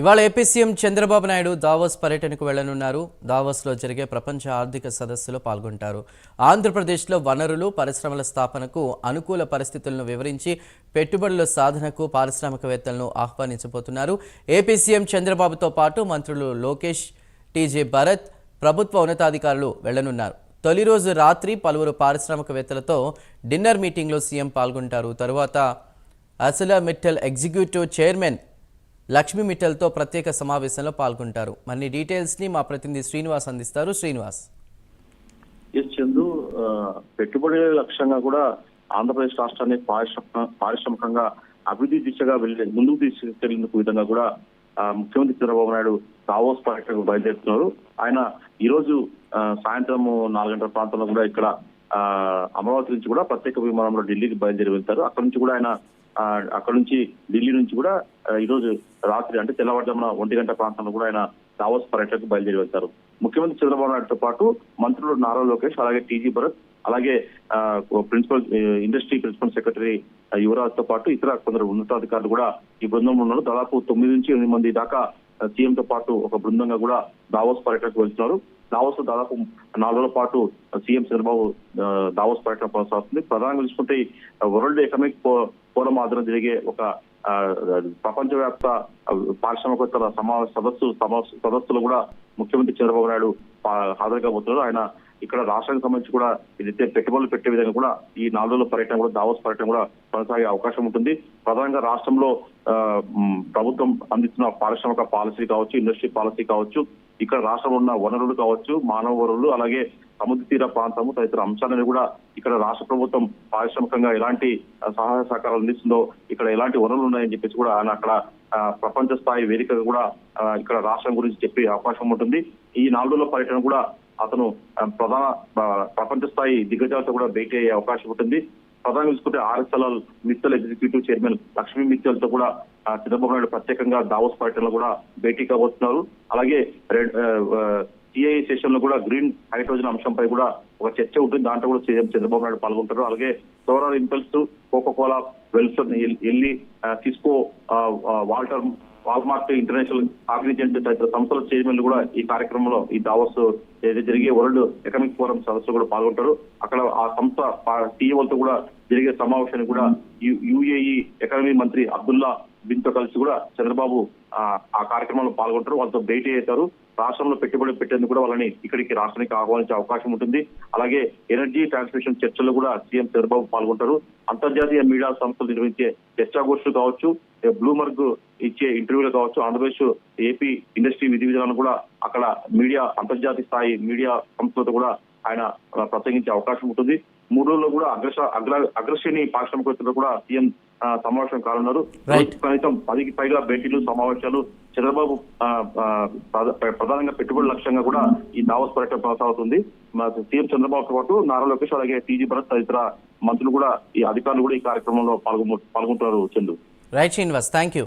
ఇవాళ AP CM Chandrababu Naidu Davos పర్యటనకు వెళ్లనున్నారు. దావోస్లో జరిగే ప్రపంచ ఆర్థిక సదస్సులో పాల్గొంటారు. ఆంధ్రప్రదేశ్లో వనరులు, పరిశ్రమల స్థాపనకు అనుకూల పరిస్థితులను వివరించి పెట్టుబడుల సాధనకు పారిశ్రామికవేత్తలను ఆహ్వానించబోతున్నారు. ఏపీ సీఎం చంద్రబాబుతో పాటు మంత్రులు లోకేష్, టీజే భరత్, ప్రభుత్వ ఉన్నతాధికారులు వెళ్లనున్నారు. తొలి రోజు రాత్రి పలువురు పారిశ్రామికవేత్తలతో డిన్నర్ మీటింగ్లో సీఎం పాల్గొంటారు. తరువాత ArcelorMittal ఎగ్జిక్యూటివ్ చైర్మన్ లక్ష్మీ మిట్టల్తో ప్రత్యేక సమావేశంలో పాల్గొంటారు. మరిన్ని డీటెయిల్స్ ని మా ప్రతినిధి శ్రీనివాస్ అందిస్తారు. శ్రీనివాస్. చందు, పెట్టుబడుల లక్ష్యంగా కూడా ఆంధ్రప్రదేశ్ రాష్ట్రాన్ని పారిశ్రామికంగా అభివృద్ధి దిశగా ముందుకు తీసుకెళ్లేందుకు విధంగా కూడా ముఖ్యమంత్రి చంద్రబాబు నాయుడు దావోస్ పర్యటనకు బయలుదేరుతున్నారు. ఆయన ఈ రోజు సాయంత్రం 4 గంటల ప్రాంతంలో కూడా ఇక్కడ అమరావతి నుంచి కూడా ప్రత్యేక విమానంలో ఢిల్లీకి బయలుదేరి వెళ్తారు. అక్కడ నుంచి ఢిల్లీ నుంచి కూడా ఈ రోజు రాత్రి అంటే తెల్లవారుజామున 1 గంట ప్రాంతంలో కూడా ఆయన దావోస్ పర్యటనకు బయలుదేరి వెళ్తారు. ముఖ్యమంత్రి చంద్రబాబు నాయుడుతో పాటు మంత్రులు నారా లోకేష్, అలాగే టీజీ భరత్, అలాగే ఇండస్ట్రీ ప్రిన్సిపల్ సెక్రటరీ యువరాజ్ తో పాటు ఇతర కొందరు ఉన్నతాధికారులు కూడా ఈ బృందంలో ఉన్నారు. దాదాపు 9 నుంచి 8 మంది దాకా సీఎం తో పాటు ఒక బృందంగా కూడా దావోస్ పర్యటనకు వెళ్తున్నారు. దావోస్ లో దాదాపు 4 రోజుల పాటు సీఎం చంద్రబాబు దావోస్ పర్యటన కొనసాగుతుంది. ప్రధానంగా చూసుకుంటే వరల్డ్ ఎకనామిక్ ఫోరం ఆధ్వర్యంలో జరిగే ఒక ప్రపంచవ్యాప్త పారిశ్రామికవేత్తల సదస్సులో కూడా ముఖ్యమంత్రి చంద్రబాబు నాయుడు హాజరు కాబోతున్నారు. ఆయన ఇక్కడ రాష్ట్రానికి సంబంధించి కూడా ఏదైతే పెట్టుబడులు పెట్టే విధంగా కూడా ఈ 4 రోజుల పర్యటన కూడా దావోస్ పర్యటన కూడా కొనసాగే అవకాశం ఉంటుంది. ప్రధానంగా రాష్ట్రంలో ప్రభుత్వం అందిస్తున్న పారిశ్రామిక పాలసీ కావచ్చు, ఇండస్ట్రీ పాలసీ కావచ్చు, ఇక్కడ రాష్ట్రంలో ఉన్న వనరులు కావచ్చు, మానవ వనరులు, అలాగే సముద్ర తీర ప్రాంతము తదితర అంశాలను కూడా ఇక్కడ రాష్ట్ర ప్రభుత్వం పారిశ్రామికంగా ఎలాంటి సహాయ సహకారాలు అందిస్తుందో, ఇక్కడ ఎలాంటి వనరులు ఉన్నాయని చెప్పేసి కూడా ఆయన అక్కడ ప్రపంచ స్థాయి వేదికగా కూడా ఇక్కడ రాష్ట్రం గురించి చెప్పే అవకాశం ఉంటుంది. ఈ 4 రోజుల పర్యటన కూడా అతను ప్రపంచ స్థాయి దిగ్గజాలతో కూడా భేటీ అయ్యే అవకాశం ఉంటుంది. ప్రధానంగా చూసుకుంటే ArcelorMittal executive chairman Lakshmi Mittal తో కూడా చంద్రబాబు నాయుడు ప్రత్యేకంగా దావోస్ పర్యటనలో కూడా భేటీ కాబోతున్నారు. అలాగే సిఐ సెషన్ లో కూడా గ్రీన్ హైడ్రోజన్ అంశంపై కూడా ఒక చర్చ ఉంటుంది. దాంట్లో కూడా సీఎం చంద్రబాబు నాయుడు పాల్గొంటారు. అలాగే సోలార్ ఇంపల్స్, కోకోకోలా, వెల్సన్, ఎల్లి, సిస్కో, వాల్మార్ట్, ఇంటర్నేషనల్ కాగ్నిజెంట్ తదితర సంస్థల చైర్మన్లు కూడా ఈ కార్యక్రమంలో ఈ దావోస్ జరిగే వరల్డ్ ఎకనామిక్ ఫోరం సదస్సులో కూడా పాల్గొంటారు. అక్కడ ఆ సంస్థ సీఈఓలతో కూడా జరిగే సమావేశాన్ని కూడా యుఏఈ ఎకానమీ మంత్రి అబ్దుల్లా బిన్ తో కలిసి కూడా చంద్రబాబు ఆ కార్యక్రమంలో పాల్గొంటారు. వాళ్ళతో భేటీ అవుతారు. రాష్ట్రంలో పెట్టుబడి పెట్టేందుకు కూడా వాళ్ళని ఇక్కడికి రాష్ట్రానికి ఆహ్వానించే అవకాశం ఉంటుంది. అలాగే ఎనర్జీ ట్రాన్స్మిషన్ చర్చల్లో కూడా సీఎం చంద్రబాబు పాల్గొంటారు. అంతర్జాతీయ మీడియా సంస్థలు నిర్వహించే చర్చాగోష్ఠులు కావచ్చు, బ్లూమర్గ్ ఇచ్చే ఇంటర్వ్యూలు కావచ్చు, ఆంధ్రప్రదేశ్ ఏపీ ఇండస్ట్రీ విధి విధానాలను కూడా అక్కడ మీడియా అంతర్జాతీయ స్థాయి మీడియా సంస్థలతో కూడా ఆయన ప్రసంగించే అవకాశం ఉంటుంది. 3 రోజుల్లో కూడా అగ్రశ్రేణి పారిశ్రామికవేత్తలు కూడా సీఎం సమావేశం కానున్నారు. కనీసం 10కి పైగా భేటీలు, సమావేశాలు చంద్రబాబు ప్రధానంగా పెట్టుబడుల లక్ష్యంగా కూడా ఈ దావోస్ పర్యటన కొనసాగుతుంది. సీఎం చంద్రబాబుతో పాటు నారా లోకేష్, అలాగే టీజీ భరత్ తదితర మంత్రులు కూడా ఈ అధికారులు కూడా ఈ కార్యక్రమంలో పాల్గొంటున్నారు. Chandu. Right Srinivas, thank you.